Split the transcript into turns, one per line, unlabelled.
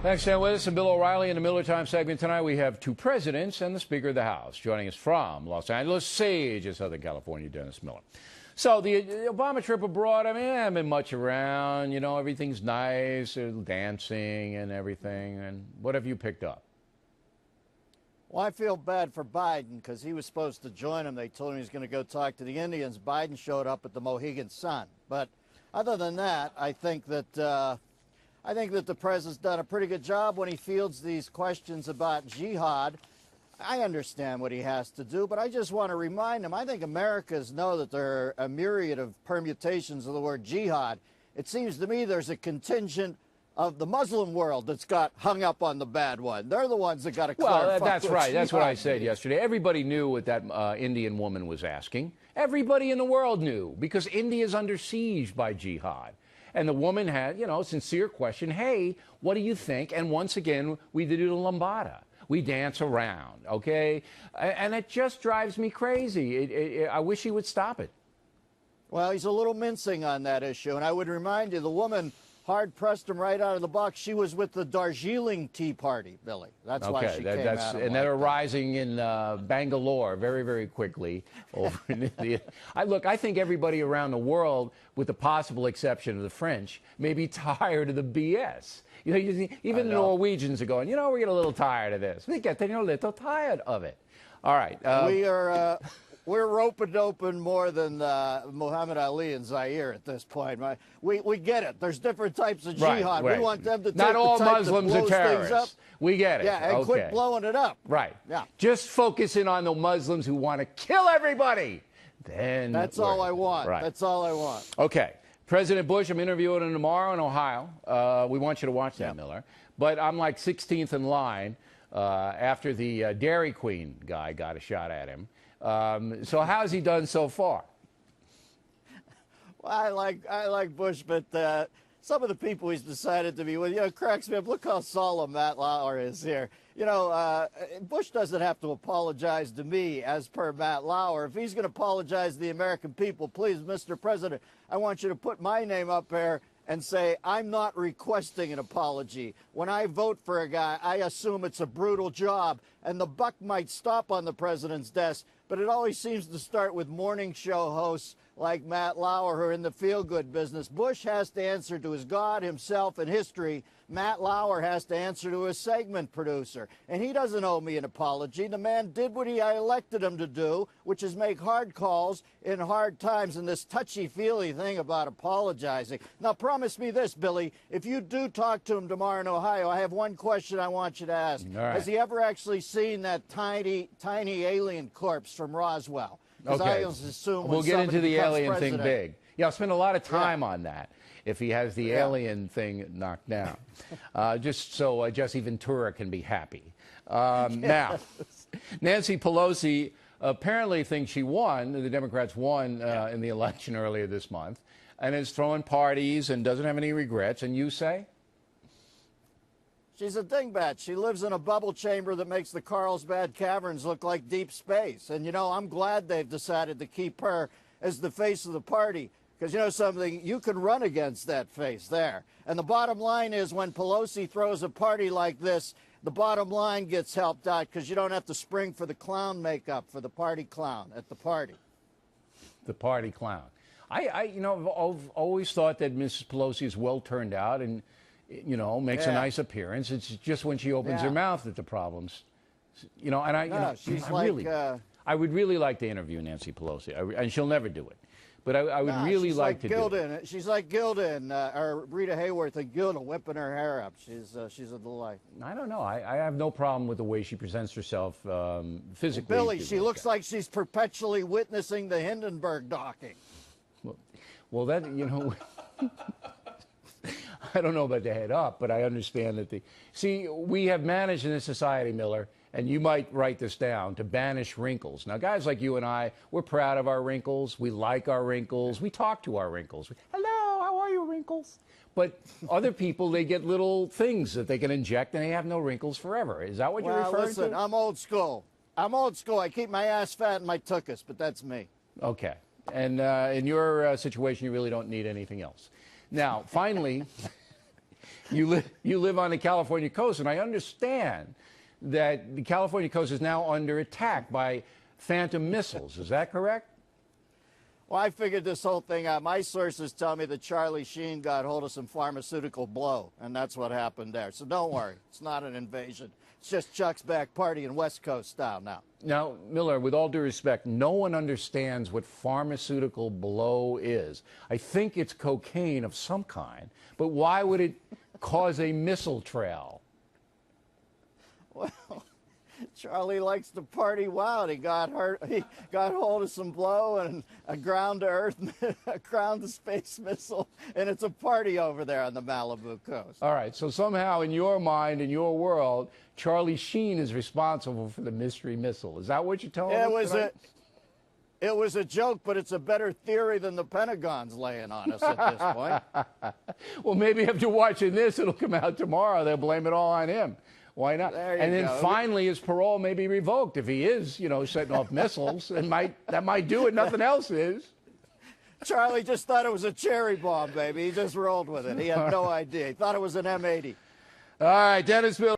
Thanks, Stan. With us and Bill O'Reilly in the Miller Time segment tonight. We have two presidents and the Speaker of the House. Joining us from Los Angeles, Sage in Southern California, Dennis Miller. So the Obama trip abroad, I mean, I haven't been much around. You know, everything's nice, dancing and everything. And what have you picked up?
Well, I feel bad for Biden because he was supposed to join him. They told him he was going to go talk to the Indians. Biden showed up at the Mohegan Sun. But other than that, I think that the president's done a pretty good job when he fields these questions about jihad. I understand what he has to do, but I just want to remind him, I think Americans know that there are a myriad of permutations of the word jihad. It seems to me there's a contingent of the Muslim world that's got hung up on the bad one. They're the ones that got to clarify.
Well, that's right.
Jihad
That's what I said yesterday. Everybody knew what that Indian woman was asking. Everybody in the world knew, because India is under siege by jihad. And the woman had, you know, a sincere question. Hey, what do you think? And once again, we did a lambada. We dance around, okay? And it just drives me crazy. I wish he would stop it.
Well, he's a little mincing on that issue. And I would remind you, the woman hard-pressed him right out of the box. She was with the Darjeeling Tea Party, Billy. That's why she came out.
And they're rising in Bangalore very, very quickly over in India. Look, I think everybody around the world, with the possible exception of the French, may be tired of the BS. You know, even the Norwegians are going, you know, we're getting a little tired of this. We're getting a little tired of it. All right.
We're rope-a-doping more than Muhammad Ali and Zaire at this point. We get it. There's different types of jihad.
Right.
We want them to take
Not all
the type
Muslims
that
are
blows things up.
terrorists. We get it.
Yeah, and quit blowing it up.
Right.
Yeah.
Just focusing on the Muslims who want to kill everybody. Then
that's all I want.
Right.
That's all I want.
Okay. President Bush, I'm interviewing him tomorrow in Ohio. We want you to watch that, Miller. But I'm like 16th in line after the Dairy Queen guy got a shot at him. So how's he done so far?
Well, I like Bush, but some of the people he's decided to be with, you know, cracks me up. Look how solemn Matt Lauer is here. You know, Bush doesn't have to apologize to me, as per Matt Lauer. If he's going to apologize to the American people, please, Mr. President, I want you to put my name up there and say, I'm not requesting an apology. When I vote for a guy, I assume it's a brutal job, and the buck might stop on the president's desk, but it always seems to start with morning show hosts like Matt Lauer, who are in the feel-good business. Bush has to answer to his God, himself, and history. Matt Lauer has to answer to his segment producer. And he doesn't owe me an apology. The man did what I elected him to do, which is make hard calls in hard times, and this touchy-feely thing about apologizing. Now, promise me this, Billy. If you do talk to him tomorrow in Ohio, I have one question I want you to ask.
Right.
Has he ever actually seen that tiny alien corpse from Roswell? Because I assume
we'll get into the alien thing big. Yeah, I'll spend a lot of time on that if he has the alien thing knocked down. Just so Jesse Ventura can be happy. Now, Nancy Pelosi apparently thinks she won. The Democrats won in the election earlier this month, and is throwing parties and doesn't have any regrets. And you say?
She's a dingbat. She lives in a bubble chamber that makes the Carlsbad Caverns look like deep space. And, you know, I'm glad they've decided to keep her as the face of the party. Because, you know something, you can run against that face there. And the bottom line is, when Pelosi throws a party like this, the bottom line gets helped out because you don't have to spring for the clown makeup for the party clown at the party.
The party clown. You know, I've always thought that Mrs. Pelosi is well turned out and, you know, makes a nice appearance. It's just when she opens her mouth that the problems, you know, and I would really like to interview Nancy Pelosi, and she'll never do it. But I would really like to do it.
She's like Gilda or Rita Hayworth and Gilda whipping her hair up. She's a delight.
I don't know. I have no problem with the way she presents herself physically.
Billy, she looks like she's perpetually witnessing the Hindenburg docking.
Well, that, you know... I don't know about the head up, but I understand that see, we have managed in this society, Miller, and you might write this down, to banish wrinkles. Now, guys like you and I, we're proud of our wrinkles. We like our wrinkles. We talk to our wrinkles. Hello, how are you, wrinkles? But other people, they get little things that they can inject, and they have no wrinkles forever. Is that what you're referring
listen,
to?
I'm old school. I keep my ass fat and my tuchus, but that's me.
Okay. And in your situation, you really don't need anything else. Now, finally... You live on the California coast, and I understand that the California coast is now under attack by Phantom missiles. Is that correct?
Well, I figured this whole thing out. My sources tell me that Charlie Sheen got hold of some pharmaceutical blow, and that's what happened there. So don't worry. It's not an invasion. It's just Chuck's back partying West Coast style now.
Now, Miller, with all due respect, no one understands what pharmaceutical blow is. I think it's cocaine of some kind, but why would it cause a missile trail?
Well, Charlie likes to party wild. He got hold of some blow and a ground to earth, a ground to space missile, and it's a party over there on the Malibu coast.
All right, so somehow in your mind, in your world, Charlie Sheen is responsible for the mystery missile. Is that what you're telling us tonight?
It was a joke, but it's a better theory than the Pentagon's laying on us at this point.
Well, maybe after watching this, it'll come out tomorrow. They'll blame it all on him. Why not? And then finally his parole may be revoked if he is, setting off missiles. And that might do it. Nothing else is.
Charlie just thought it was a cherry bomb, baby. He just rolled with it. He had no idea. He thought it was an M80.
All right, Dennis Miller.